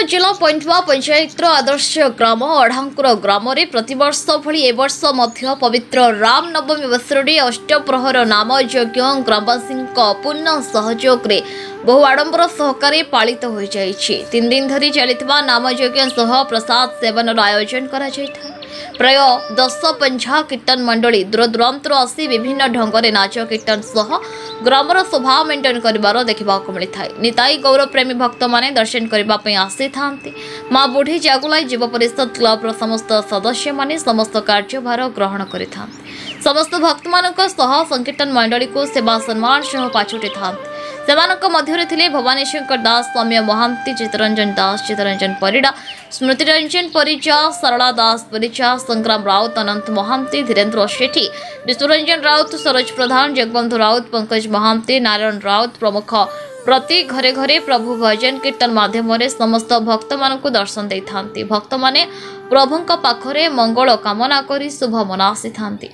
जिला पैंठुआ पंचायत आदर्श ग्राम अढ़ांकुर ग्राम प्रतिवर्ष भली ए वर्ष मध्य पवित्र राम नवमी अवसर अष्टप्रहर नाम यज्ञ ग्रामवासी पूर्ण सहयोग बहु आडंबर सहकारे पालित हो जाइछि। 3 दिन धरी चलितबा नाम यज्ञ सह प्रसाद सेवन आयोजन करा जायथा। प्राय 10-50 कीर्तन मंडली दूरदूरांतर आसी विभिन्न ढंगरे नाच कीर्तन सह ग्रामर शोभा मेंटेन करिवार देखा मिलता है। निताई गौरव प्रेमी भक्त माने दर्शन करने आसी था। माँ बुढ़ी जागुलाई जीव परिषद क्लब समस्त सदस्य माने समस्त कार्यभार ग्रहण करि समस्त भक्त मानक सह संकीर्तन मंडली को सेवा सम्मान सह पाछुटी था। सेमानक मध्य थिले भवानीशंकर दास, सौम्य महांती, चितरंजन दास, चितरंजन परिडा, स्मृतिरंजन परिचा, सरला दास परिचा, संग्राम राउत, अनंत महांती, धीरेन्द्र शेठी, विष्णुरंजन राउत, सरोज प्रधान, जगबंधु राउत, पंकज महांती, नारायण राउत प्रमुख प्रति घरे घरे प्रभु भजन कीर्तन माध्यम समस्त भक्त मानक दर्शन दे थांती। भक्त माने प्रभुंक पाखरे मंगल कामना करी शुभ मनासी थांती।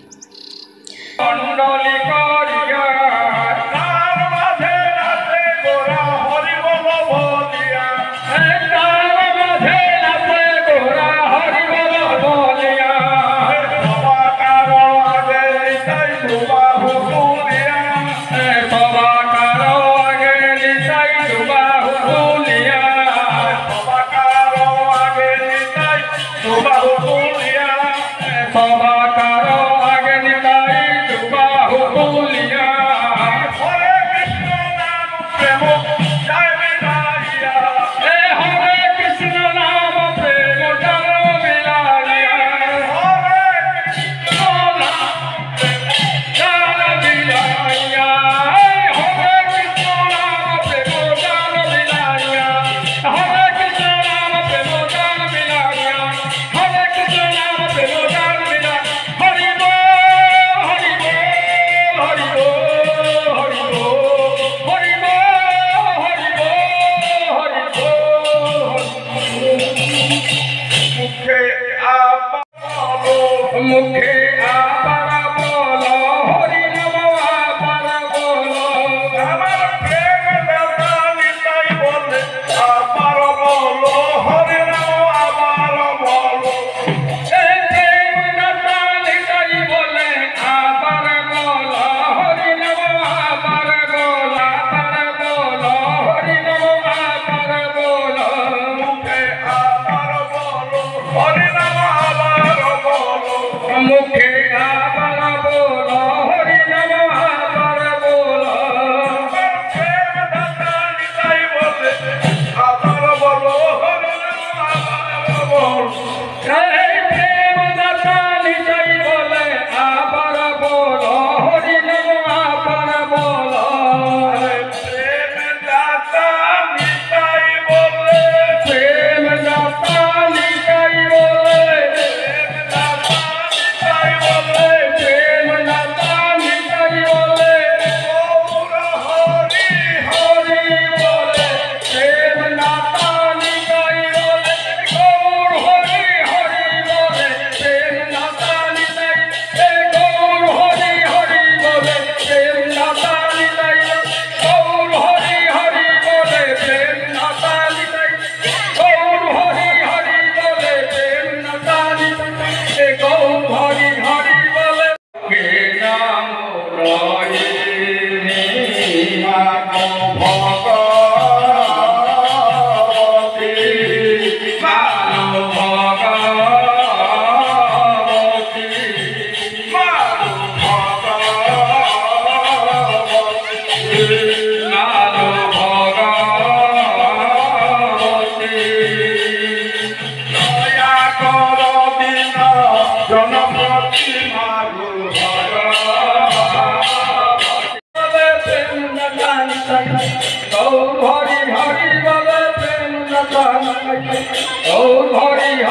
Oh,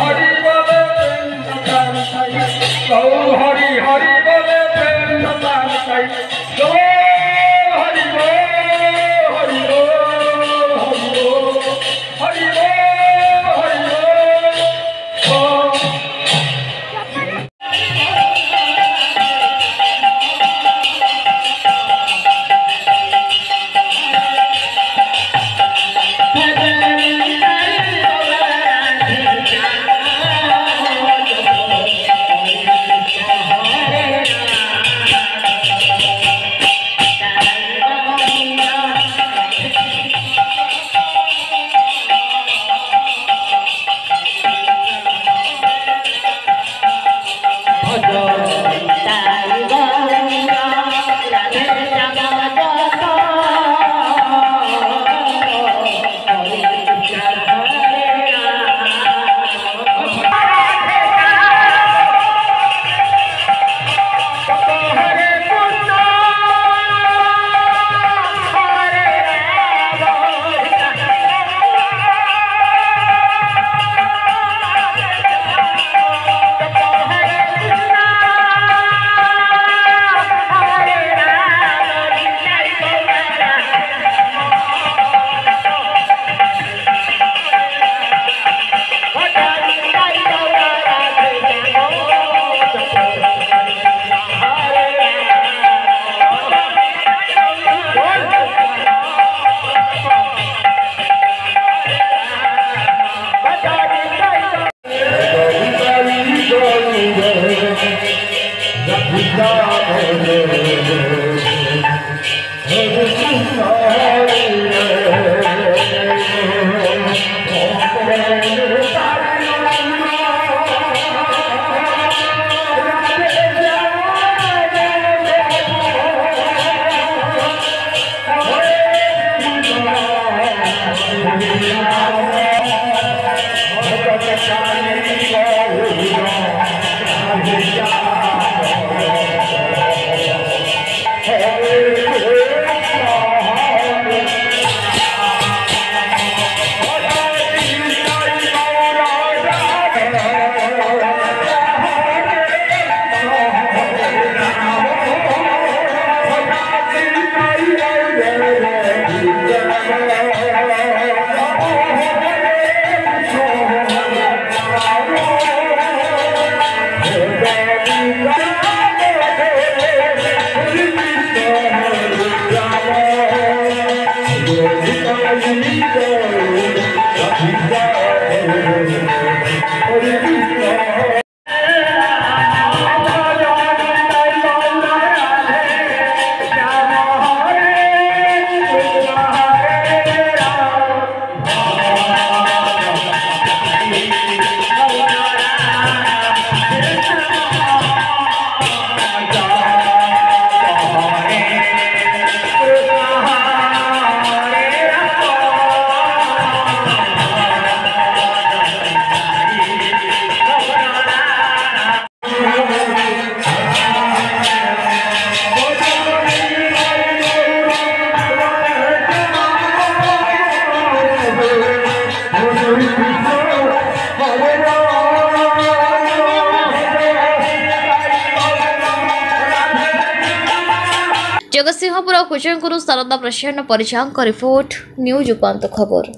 सिंहपुर कुचंकुरु शारदा प्रसन्न परिचांक रिपोर्ट न्यूज उपांत खबर।